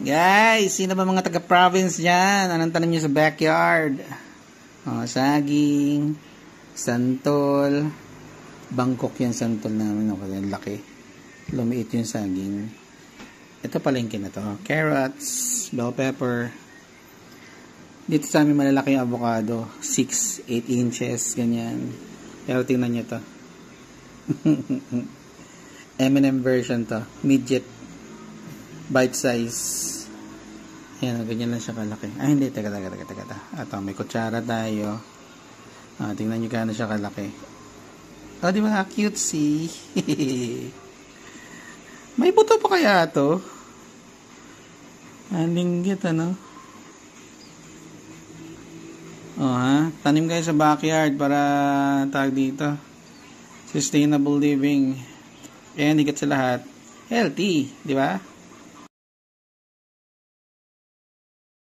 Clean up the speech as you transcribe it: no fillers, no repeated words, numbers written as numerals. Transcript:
Guys, sino ba mga taga-province dyan? Anong tanim nyo sa backyard? Saging, santol. Bangkok yan, santol namin. Ang laki. Lumiit yung saging. Ito palengke na to. Carrots, bell pepper. Dito sa amin malalaki yung avocado. 6, 8 inches, ganyan. Pero tingnan nyo to. M&M version to. Midget. Bite size. Ayan, ganyan lang siya kalaki. Hindi, teka. Ito, may kutsara tayo. Tingnan nyo kano siya kalaki. Di ba? Cutesy. May buto pa kaya to? Linggit, ano? Tanim kayo sa backyard para tag dito. Sustainable living. And higit sa lahat, healthy, di ba?